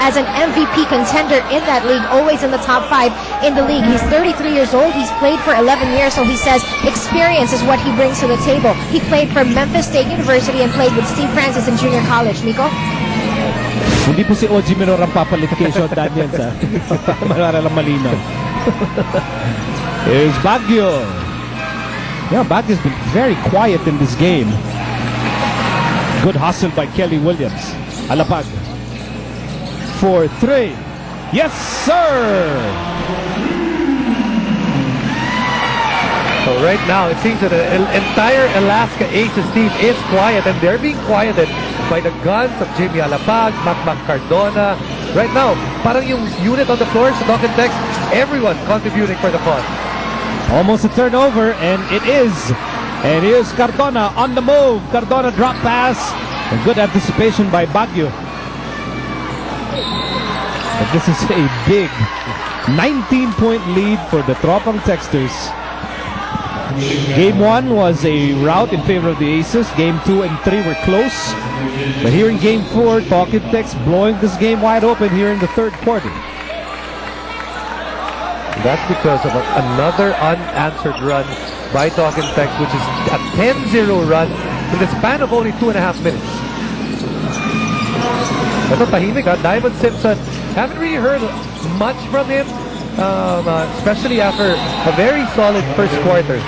as an MVP contender in that league, always in the top 5 in the league. He's 33 years old. He's played for 11 years, so he says experience is what he brings to the table. He played for Memphis State University and played with Steve Francis in junior college. Nico? Hindi po si OG Minor ang papalit kay Sean Daniels, ha? Para lang malinaw. Here's Baguio. Yeah, Baguio's been very quiet in this game. Good hustle by Kelly Williams. Alapag. 4-3. Yes, sir! So right now, it seems that the entire Alaska Aces team is quiet, and they're being quieted by the guns of Jimmy Alapag, Mac Cardona. Right now, parang yung unit on the floor sa Talk and Text, everyone contributing for the cause. Almost a turnover, and it is. And here's Cardona on the move. Cardona drop pass. A good anticipation by Baguio. But this is a big 19-point lead for the Tropang Texters. Game 1 was a rout in favor of the Aces. Game 2 and 3 were close. But here in Game 4, Talk and Text blowing this game wide open here in the third quarter. That's because of another unanswered run by Talk and Text, which is a 10-0 run in the span of only 2.5 minutes. Ito tahimik, ha? Diamond Simpson, haven't really heard much from him, especially after a very solid first quarter.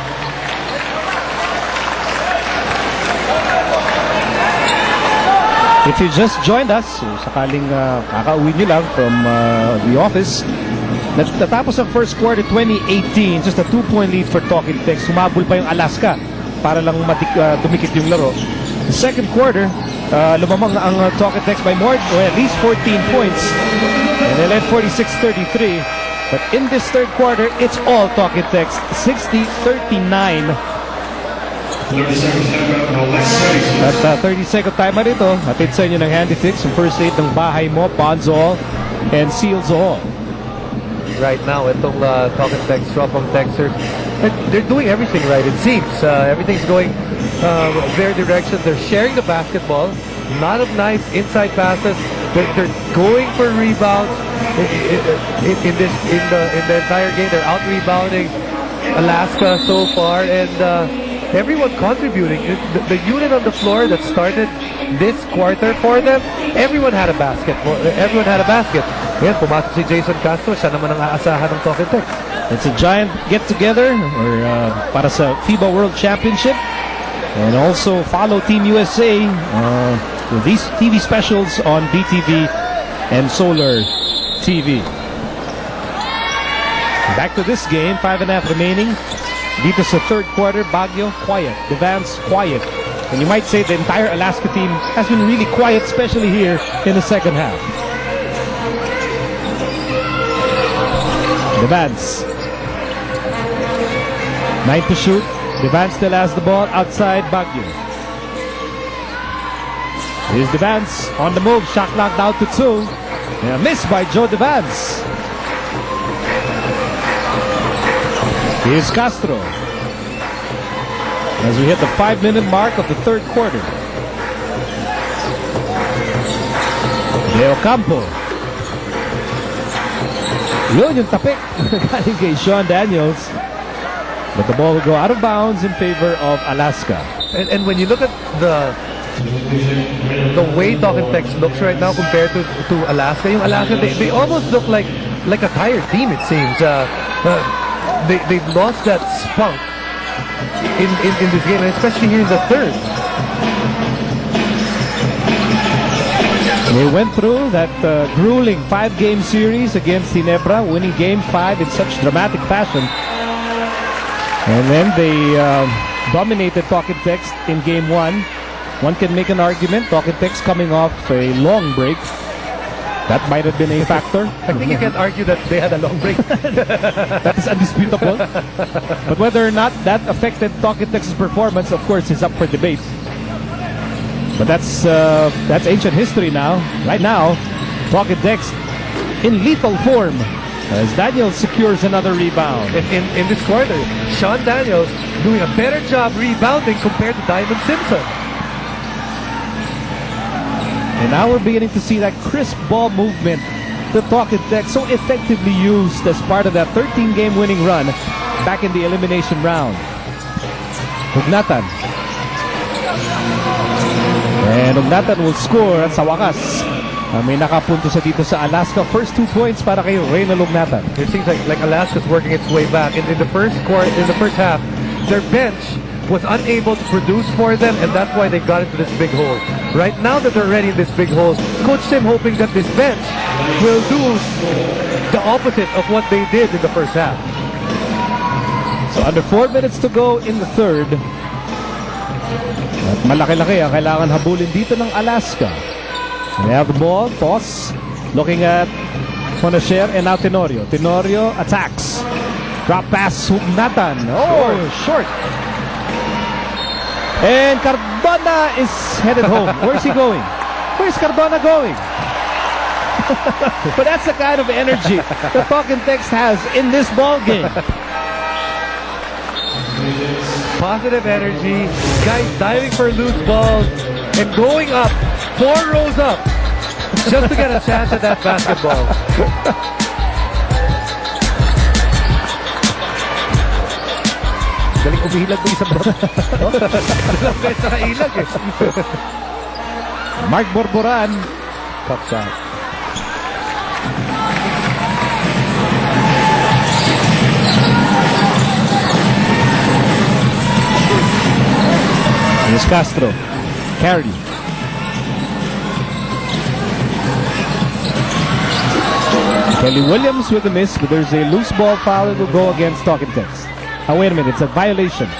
If you just joined us, sakaling kakauwi nyo lang from the office, natapos ang first quarter 2018, just a 2-point lead for Talk and Text. Sumabol pa yung Alaska para lang dumikit yung laro. The second quarter, lumamang ang Talk and Text by more, or at least 14 points. And they led 46-33. But in this third quarter, it's all Talk and Text, 60-39. At 30-second timer ito, hatid sa inyo ng Handy Fix, yung first aid ng Bahay Mo, Bonzol, and Seals All. Right now, itong Talk and Text, Tropang Texters, they're doing everything right, it seems. Everything's going their direction. They're sharing the basketball. A lot of nice inside passes. They're going for rebounds. In the entire game, they're out-rebounding Alaska so far, and everyone contributing. The unit on the floor that started this quarter for them, everyone had a basket. Everyone had a basket. Yan, pumasok si Jason Castro. Siya naman ang aasahan ng Talk and Text. It's a giant get-together para sa FIBA World Championship. And also follow Team USA with these TV specials on BTV and Solar TV. Back to this game, 5.5 remaining. Dito sa third quarter, Baguio, quiet. Devance, quiet. And you might say the entire Alaska team has been really quiet, especially here in the second half. Devance. 9 to shoot. Devance still has the ball outside Baguio. Here's Devance on the move. Shot clock down to 2. And a miss by Joe Devance. Here's Castro. As we hit the 5-minute mark of the third quarter. Leo Campo. Yun yung tapik galing kay Sean Daniels. But the ball will go out of bounds in favor of Alaska. And when you look at the way Talk and Text looks right now compared to Alaska, yung Alaska, they almost look like a tired team, it seems. They've lost that spunk in this game, and especially here in the third. They went through that grueling 5-game series against Ginebra, winning Game 5 in such dramatic fashion. And then they dominated Talk and Text in Game 1. One can make an argument, Talk and Text coming off a long break. That might have been a factor. I think you can argue that they had a long break. That is undisputable. But whether or not that affected Talk and Text's performance, of course, is up for debate. But that's ancient history now. Right now, Talk and Text in lethal form as Daniels secures another rebound. In this quarter, Sean Daniels doing a better job rebounding compared to Diamond Simpson. And now we're beginning to see that crisp ball movement that Talk and Text so effectively used as part of that 13-game winning run back in the elimination round. Ugnatan. And Ugnatan will score at sa wakas. May nakapunto sa dito sa Alaska. First 2 points para kay Reynald Ugnatan. It seems like Alaska's working its way back. And in the first half, their bench was unable to produce for them, and that's why they got into this big hole. Right now that they're already in this big hole, Coach Sim hoping that this bench will do the opposite of what they did in the first half. So under 4 minutes to go in the third. At malaki-laki ang kailangan habulin dito ng Alaska. They have the ball, toss, looking at Fonacier and now Tenorio. Tenorio attacks. Drop pass, Ugnatan. Oh, short. And Cardona is headed home. Where's he going? Where's Cardona going? But that's the kind of energy that Talk and Text has in this ball game. Positive energy, guys diving for loose balls and going up 4 rows up just to get a chance at that basketball. Galing umihilag ko isang bro. Dalawang beses nakailag eh. Mark Borboran. Top shot. Here's Castro. Carry. Kelly Williams with a miss, but there's a loose ball foul that will go against Talk and Text. Oh, wait a minute, it's a violation.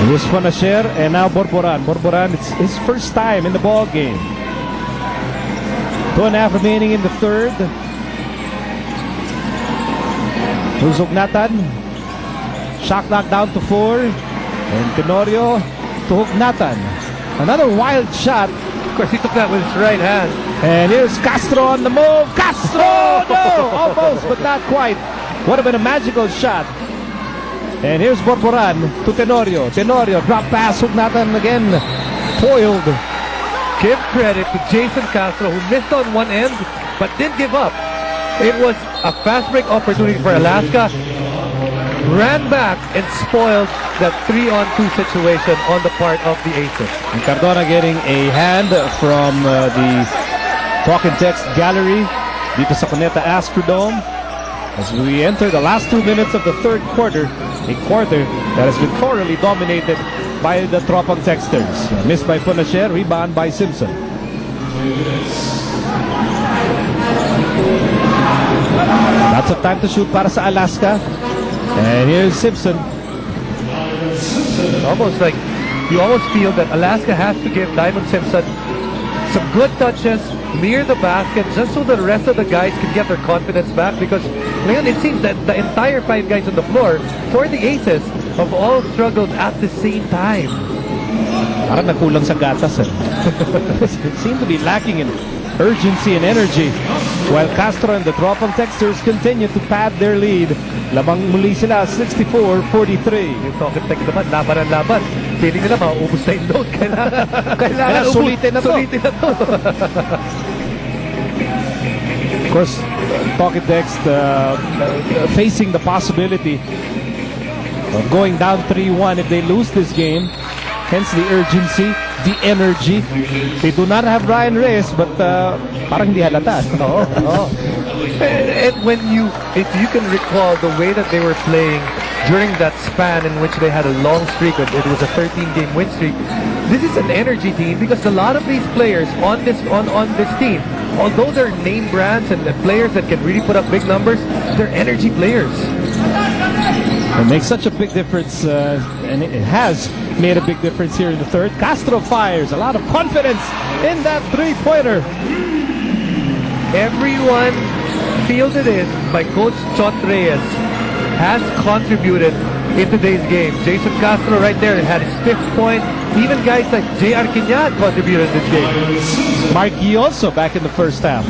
Here's Fonacier and now Borboran. Borboran, it's his first time in the ball game. 2.5 remaining in the third. Here's Ugnatan. Shot knocked down to 4. And Tenorio to Ugnatan. Another wild shot. Of course, he took that with his right hand. And here's Castro on the move. Castro! No! Almost, but not quite. Would have been a magical shot. And here's Borboran to Tenorio. Tenorio, drop pass. Ugnatan again. Foiled. Give credit to Jason Castro, who missed on one end, but didn't give up. It was a fast break opportunity for Alaska. Ran back and spoiled that 3-on-2 situation on the part of the Aces. And Cardona getting a hand from the Talk and Text gallery dito sa Cuneta Astrodome as we enter the last 2 minutes of the third quarter, a quarter that has been thoroughly dominated by the Tropang Texters. Missed by Fonacier, rebound by Simpson. Lots of time to shoot para sa Alaska. And here's Simpson. Almost like you almost feel that Alaska has to give Diamond Simpson some good touches near the basket just so the rest of the guys can get their confidence back, because man, it seems that the entire 5 guys on the floor for the Aces have all struggled at the same time. Parang nagkulang sa gatas. It seemed to be lacking in urgency and energy, while Castro and the Tropang Texters continue to pad their lead. Lamang muli sila 64-43. Yung Talk and Text naman, laban ang laban. Feeling nila mauubos na yung load. Kailangan sulitin na to. Of course, Talk and Text facing the possibility of going down 3-1 if they lose this game. Hence the urgency, the energy. They do not have Ryan Reyes, but parang hindi halata. And if you can recall the way that they were playing during that span in which they had a long streak, it was a 13-game win streak. This is an energy team because a lot of these players on this team, although they're name brands and players that can really put up big numbers, they're energy players. It makes such a big difference, and it has made a big difference here in the third. Castro fires, a lot of confidence in that three-pointer. Everyone fielded in by Coach Chot Reyes has contributed in today's game. Jason Castro right there had his 5th point. Even guys like J.R. Quiñat contributed in this game. Mark Yee also back in the first half.